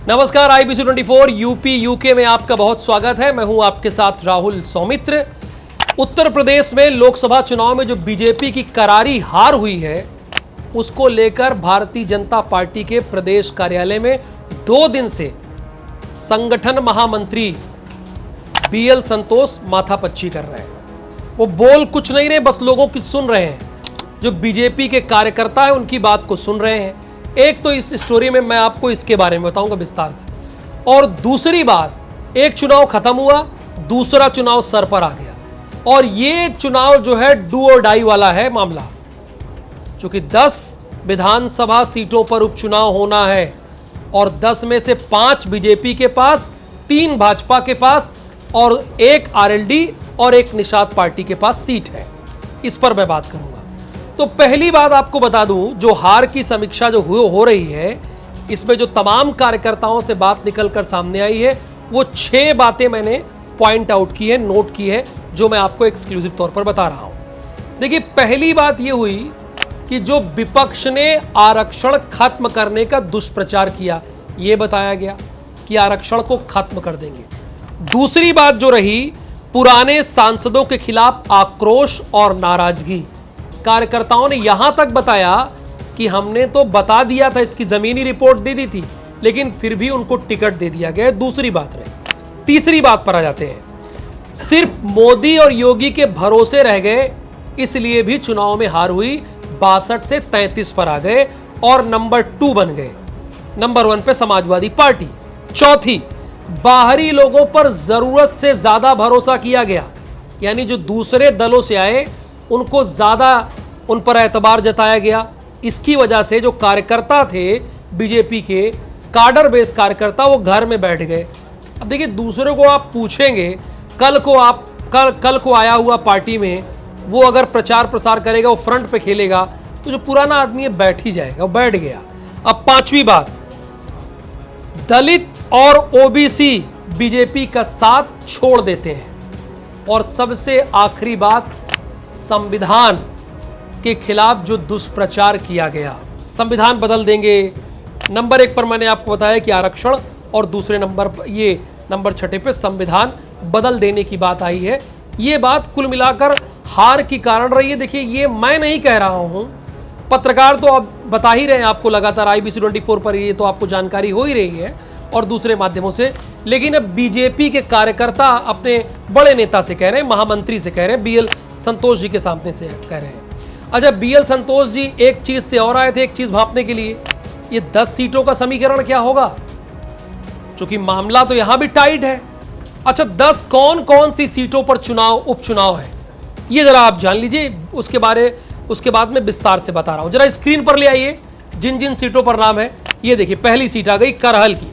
नमस्कार, IBC 24 UP UK में आपका बहुत स्वागत है। मैं हूं आपके साथ राहुल सौमित्र। उत्तर प्रदेश में लोकसभा चुनाव में जो बीजेपी की करारी हार हुई है, उसको लेकर भारतीय जनता पार्टी के प्रदेश कार्यालय में 2 दिन से संगठन महामंत्री BL संतोष माथापच्ची कर रहे हैं। वो बोल कुछ नहीं रहे, बस लोगों की सुन रहे हैं। जो बीजेपी के कार्यकर्ता है उनकी बात को सुन रहे हैं। एक तो इस स्टोरी में मैं आपको इसके बारे में बताऊंगा विस्तार से, और दूसरी बात, एक चुनाव खत्म हुआ, दूसरा चुनाव सर पर आ गया, और ये चुनाव जो है डू और डाई वाला है मामला। क्योंकि 10 विधानसभा सीटों पर उपचुनाव होना है और 10 में से 5 बीजेपी के पास, 3 भाजपा के पास और 1 RLD और 1 निषाद पार्टी के पास सीट है। इस पर मैं बात करूंगा। तो पहली बात आपको बता दूं, जो हार की समीक्षा जो हो रही है, इसमें जो तमाम कार्यकर्ताओं से बात निकलकर सामने आई है, वो 6 बातें मैंने पॉइंट आउट की है, नोट की है, जो मैं आपको एक्सक्लूसिव तौर पर बता रहा हूं। देखिए, पहली बात ये हुई कि जो विपक्ष ने आरक्षण खत्म करने का दुष्प्रचार किया, यह बताया गया कि आरक्षण को खत्म कर देंगे। दूसरी बात जो रही, पुराने सांसदों के खिलाफ आक्रोश और नाराजगी। कार्यकर्ताओं ने यहां तक बताया कि हमने तो बता दिया था, इसकी जमीनी रिपोर्ट दे दी थी, लेकिन फिर भी उनको टिकट दे दिया गया। दूसरी बात रही। तीसरी बात पर आ जाते हैं। सिर्फ मोदी और योगी के भरोसे रह गए, इसलिए भी चुनाव में हार हुई। 62 से 33 पर आ गए और नंबर 2 बन गए। नंबर 1 पे समाजवादी पार्टी। चौथी, बाहरी लोगों पर जरूरत से ज्यादा भरोसा किया गया, यानी जो दूसरे दलों से आए उनको ज्यादा उन पर एतबार जताया गया। इसकी वजह से जो कार्यकर्ता थे बीजेपी के, कार्डर बेस कार्यकर्ता, वो घर में बैठ गए। अब देखिए, दूसरों को आप पूछेंगे, कल को आया हुआ पार्टी में वो अगर प्रचार प्रसार करेगा, वो फ्रंट पे खेलेगा, तो जो पुराना आदमी है बैठ ही जाएगा, वो बैठ गया। अब पांचवी बात, दलित और OBC बीजेपी का साथ छोड़ देते हैं। और सबसे आखिरी बात, संविधान के खिलाफ जो दुष्प्रचार किया गया, संविधान बदल देंगे। नंबर 1 पर मैंने आपको बताया कि आरक्षण, और दूसरे नंबर पर, ये नंबर 6 पे संविधान बदल देने की बात आई है। ये बात कुल मिलाकर हार की कारण रही है। देखिए, ये मैं नहीं कह रहा हूं, पत्रकार तो अब बता ही रहे हैं आपको लगातार, IBC 24 पर ये तो आपको जानकारी हो ही रही है और दूसरे माध्यमों से। लेकिन अब बीजेपी के कार्यकर्ता अपने बड़े नेता से कह रहे हैं, महामंत्री से कह रहे हैं, BL संतोष जी के सामने से कह रहे हैं। अच्छा, BL संतोष जी एक चीज से और आए थे, एक चीज भांपने के लिए, ये 10 सीटों का समीकरण क्या होगा, क्योंकि मामला तो यहां भी टाइट है। अच्छा, 10 कौन कौन सी सीटों पर उपचुनाव है, ये जरा आप जान लीजिए। उसके बाद में विस्तार से बता रहा हूं। जरा स्क्रीन पर ले आइए जिन जिन सीटों पर नाम है। ये देखिए, पहली सीट आ गई करहल की,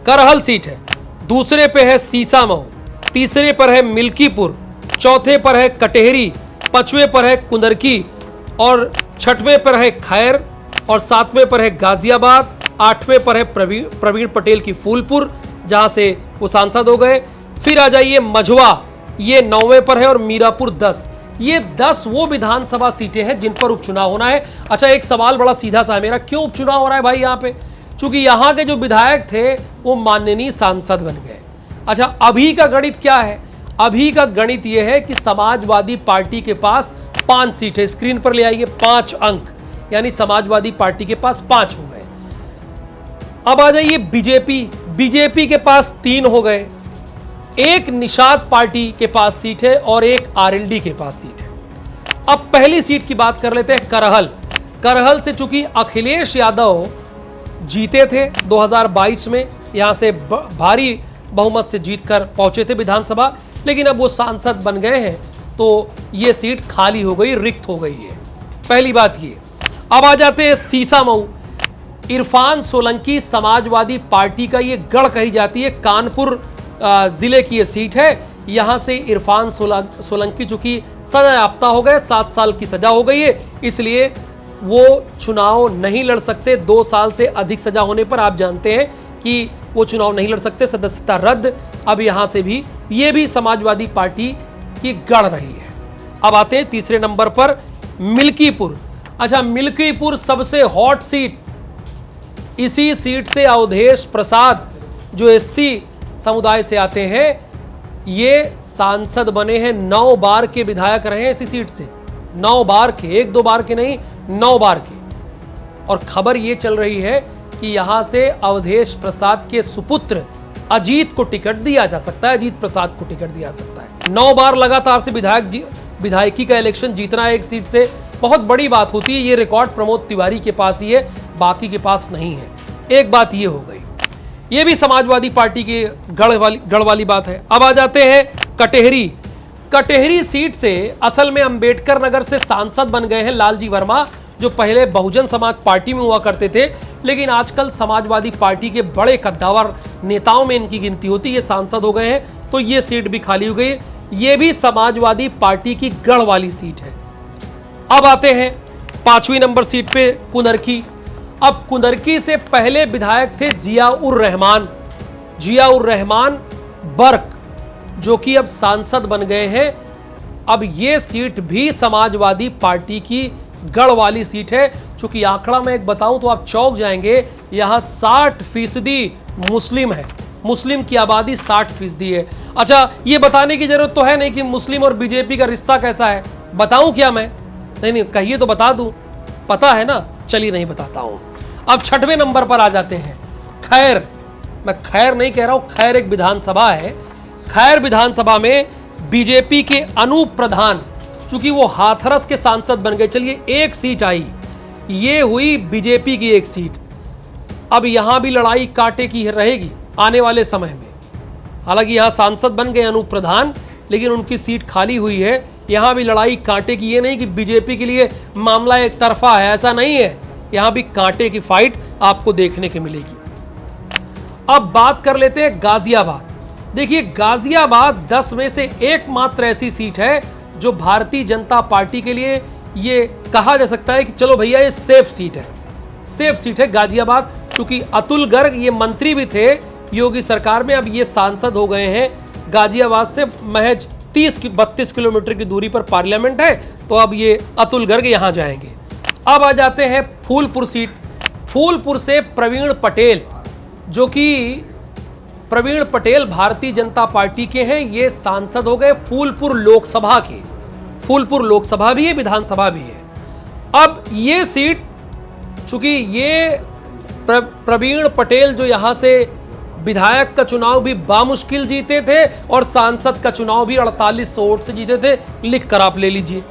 करहल सीट है। दूसरे पे है सीसामऊ, तीसरे पर है मिल्कीपुर, चौथे पर है कटेहरी, 5वें पर है कुंदरकी, और 6वें पर है खैर, और 7वें पर है गाजियाबाद, 8वें पर है प्रवीण पटेल की फूलपुर, जहां से वो सांसद हो गए। फिर आ जाइए मझवा, ये 9वें पर है, और मीरापुर 10। ये 10 वो विधानसभा सीटें हैं जिन पर उपचुनाव होना है। अच्छा, एक सवाल बड़ा सीधा सा है मेरा, क्यों उपचुनाव हो रहा है भाई यहाँ पे? चूंकि यहाँ के जो विधायक थे वो माननीय सांसद बन गए। अच्छा, अभी का गणित क्या है? अभी का गणित यह है कि समाजवादी पार्टी के पास 5 सीट है। स्क्रीन पर ले आइए, 5 अंक, यानी समाजवादी पार्टी के पास 5 हो गए। अब आ जाइए बीजेपी के पास 3 हो गए। एक निषाद पार्टी के पास सीट है और एक RLD के पास सीट है। अब पहली सीट की बात कर लेते हैं, करहल से चूंकि अखिलेश यादव जीते थे 2022 में, यहां से भारी बहुमत से जीतकर पहुंचे थे विधानसभा, लेकिन अब वो सांसद बन गए हैं, तो ये सीट खाली हो गई, रिक्त हो गई है। पहली बात ये। अब आ जाते हैं सीसामऊ। इरफान सोलंकी समाजवादी पार्टी का ये गढ़ कही जाती है, कानपुर जिले की ये सीट है। यहां से इरफान सोलंकी चूंकि सजायाफ्ता हो गए, 7 साल की सजा हो गई है, इसलिए वो चुनाव नहीं लड़ सकते। 2 साल से अधिक सजा होने पर आप जानते हैं कि वो चुनाव नहीं लड़ सकते, सदस्यता रद्द। अब यहां से भी ये भी समाजवादी पार्टी की गढ़ रही है। अब आते हैं तीसरे नंबर पर, मिल्कीपुर। अच्छा, मिल्कीपुर सबसे हॉट सीट। इसी सीट से अवधेश प्रसाद जो एससी समुदाय से आते हैं, ये सांसद बने हैं, 9 बार के विधायक रहे हैं इसी सीट से, 9 बार के, 1-2 बार के नहीं, 9 बार के। और खबर ये चल रही है कि यहां से अवधेश प्रसाद के सुपुत्र अजीत को टिकट दिया जा सकता है, अजीत प्रसाद को टिकट दिया जा सकता है। 9 बार लगातार से विधायकी का इलेक्शन जीतना एक सीट से बहुत बड़ी बात होती है। ये रिकॉर्ड प्रमोद तिवारी के पास ही है, बाकी के पास नहीं है। एक बात ये हो गई, ये भी समाजवादी पार्टी की गढ़ वाली बात है। अब आ जाते हैं कटेहरी सीट से। असल में अंबेडकर नगर से सांसद बन गए हैं लालजी वर्मा, जो पहले बहुजन समाज पार्टी में हुआ करते थे, लेकिन आजकल समाजवादी पार्टी के बड़े कद्दावर नेताओं में इनकी गिनती होती है। ये सांसद हो गए हैं, तो ये सीट भी खाली हो गई। ये भी समाजवादी पार्टी की गढ़ वाली सीट है। अब आते हैं 5वीं नंबर सीट पे, कुनरकी। अब कुनरकी से पहले विधायक थे जियाउर रहमान बर्क, जो कि अब सांसद बन गए हैं। अब ये सीट भी समाजवादी पार्टी की गढ़ वाली सीट है। चूंकि आंकड़ा मैं एक बताऊं तो आप चौंक जाएंगे, यहां 60% मुस्लिम है, मुस्लिम की आबादी 60% है। अच्छा, ये बताने की जरूरत तो है नहीं कि मुस्लिम और बीजेपी का रिश्ता कैसा है, बताऊं क्या मैं? नहीं, कहिए तो बता दूं, पता है ना, चलिए नहीं बताता हूं। अब 6वें नंबर पर आ जाते हैं खैर। मैं खैर नहीं कह रहा हूं, खैर एक विधानसभा है। खैर विधानसभा में बीजेपी के अनूप प्रधान, चूंकि वो हाथरस के सांसद बन गए, चलिए एक सीट आई, ये हुई बीजेपी की एक सीट। अब यहां भी लड़ाई कांटे की रहेगी आने वाले समय में। हालांकि यहां सांसद बन गए अनूप प्रधान, लेकिन उनकी सीट खाली हुई है। यहां भी लड़ाई कांटे की, ये नहीं कि बीजेपी के लिए मामला एक तरफा है, ऐसा नहीं है। यहां भी कांटे की फाइट आपको देखने को मिलेगी। अब बात कर लेते हैं गाजियाबाद। देखिए, गाजियाबाद 10 में से एकमात्र ऐसी सीट है जो भारतीय जनता पार्टी के लिए ये कहा जा सकता है कि चलो भैया ये सेफ सीट है गाजियाबाद। क्योंकि अतुल गर्ग ये मंत्री भी थे योगी सरकार में, अब ये सांसद हो गए हैं। गाजियाबाद से महज 32 किलोमीटर की दूरी पर पार्लियामेंट है, तो अब ये अतुल गर्ग यहां जाएंगे। अब आ जाते हैं फूलपुर सीट। फूलपुर से प्रवीण पटेल, जो कि प्रवीण पटेल भारतीय जनता पार्टी के हैं, ये सांसद हो गए फूलपुर लोकसभा के। फूलपुर लोकसभा भी है, विधानसभा भी है। अब ये सीट, चूंकि ये प्रवीण पटेल जो यहां से विधायक का चुनाव भी बामुश्किल जीते थे और सांसद का चुनाव भी 4800 वोट से जीते थे, लिख कर आप ले लीजिए।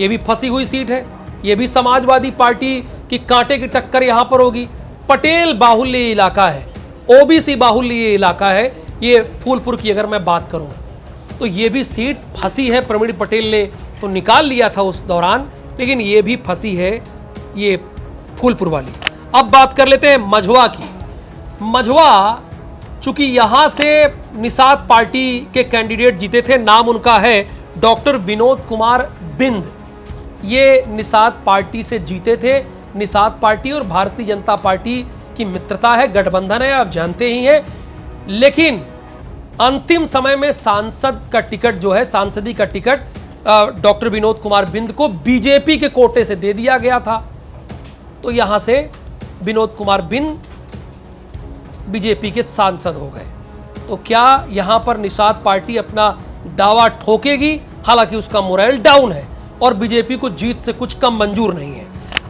ये भी फंसी हुई सीट है, ये भी समाजवादी पार्टी की कांटे की टक्कर यहां पर होगी। पटेल बाहुल्य इलाका है, ओबीसी बाहुल्य इलाका है ये फूलपुर की। अगर मैं बात करूं तो ये भी सीट फंसी है। प्रवीण पटेल ने तो निकाल लिया था उस दौरान, लेकिन ये भी फंसी है ये फूलपुर वाली। अब बात कर लेते हैं मझवा की। मझवा, चूंकि यहां से निषाद पार्टी के कैंडिडेट जीते थे, नाम उनका है डॉक्टर विनोद कुमार बिंद। ये निषाद पार्टी से जीते थे। निषाद पार्टी और भारतीय जनता पार्टी की मित्रता है, गठबंधन है, आप जानते ही हैं। लेकिन अंतिम समय में सांसद का टिकट जो है, सांसदी का टिकट डॉक्टर विनोद कुमार बिंद को बीजेपी के कोटे से दे दिया गया था। तो यहां से विनोद कुमार बिंद बीजेपी के सांसद हो गए। तो क्या यहां पर निषाद पार्टी अपना दावा ठोकेगी? हालांकि उसका मोरल डाउन है और बीजेपी को जीत से कुछ कम मंजूर नहीं है।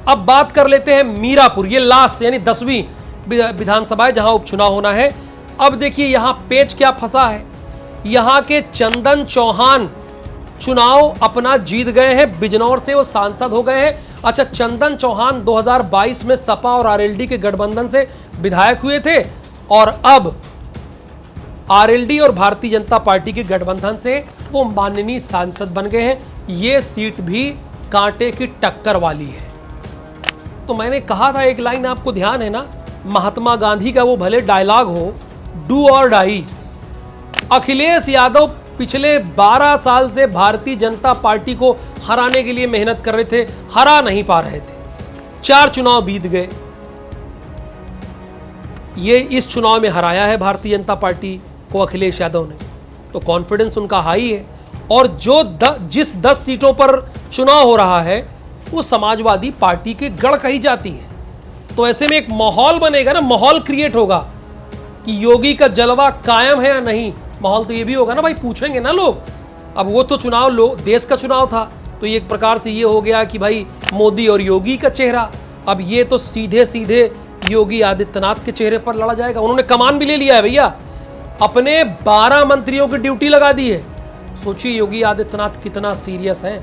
अब बात कर लेते हैं मीरापुर, ये लास्ट यानी 10वीं विधानसभा है जहां उपचुनाव होना है। अब देखिए यहां पेच क्या फंसा है। यहां के चंदन चौहान चुनाव अपना जीत गए हैं, बिजनौर से वो सांसद हो गए हैं। अच्छा, चंदन चौहान 2022 में सपा और आरएलडी के गठबंधन से विधायक हुए थे और अब आरएलडी और भारतीय जनता पार्टी के गठबंधन से वो माननीय सांसद बन गए हैं। ये सीट भी कांटे की टक्कर वाली है। तो मैंने कहा था, एक लाइन आपको ध्यान है ना, महात्मा गांधी का वो भले डायलॉग हो, डू और डाई। अखिलेश यादव पिछले 12 साल से भारतीय जनता पार्टी को हराने के लिए मेहनत कर रहे थे, हरा नहीं पा रहे थे। 4 चुनाव बीत गए, ये इस चुनाव में हराया है भारतीय जनता पार्टी को अखिलेश यादव ने। तो कॉन्फिडेंस उनका हाई है। और जो जिस 10 सीटों पर चुनाव हो रहा है वो समाजवादी पार्टी के गढ़ कही जाती है। तो ऐसे में एक माहौल बनेगा ना, माहौल क्रिएट होगा कि योगी का जलवा कायम है या नहीं। माहौल तो ये भी होगा ना भाई, पूछेंगे ना लोग। अब वो तो चुनाव देश का चुनाव था, तो ये एक प्रकार से ये हो गया कि भाई मोदी और योगी का चेहरा। अब ये तो सीधे सीधे योगी आदित्यनाथ के चेहरे पर लड़ा जाएगा। उन्होंने कमान भी ले लिया है भैया, अपने 12 मंत्रियों की ड्यूटी लगा दी है। सोचिए योगी आदित्यनाथ कितना सीरियस हैं।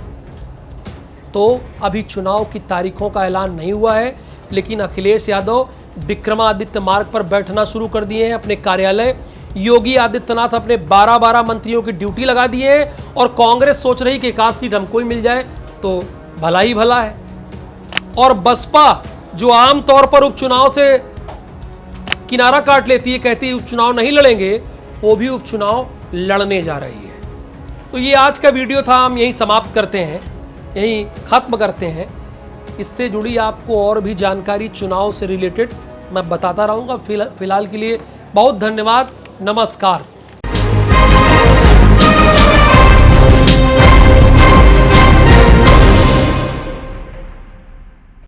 तो अभी चुनाव की तारीखों का ऐलान नहीं हुआ है, लेकिन अखिलेश यादव विक्रमादित्य मार्ग पर बैठना शुरू कर दिए हैं अपने कार्यालय। योगी आदित्यनाथ अपने 12 मंत्रियों की ड्यूटी लगा दिए हैं और कांग्रेस सोच रही कि एक आध सीट हमको ही मिल जाए तो भला ही भला है। और बसपा जो आमतौर पर उपचुनाव से किनारा काट लेती है, कहती है उपचुनाव नहीं लड़ेंगे, वो भी उपचुनाव लड़ने जा रही है। तो ये आज का वीडियो था, हम यहीं समाप्त करते हैं, यहीं खत्म करते हैं। इससे जुड़ी आपको और भी जानकारी चुनाव से रिलेटेड मैं बताता रहूँगा। फिलहाल के लिए बहुत धन्यवाद, नमस्कार।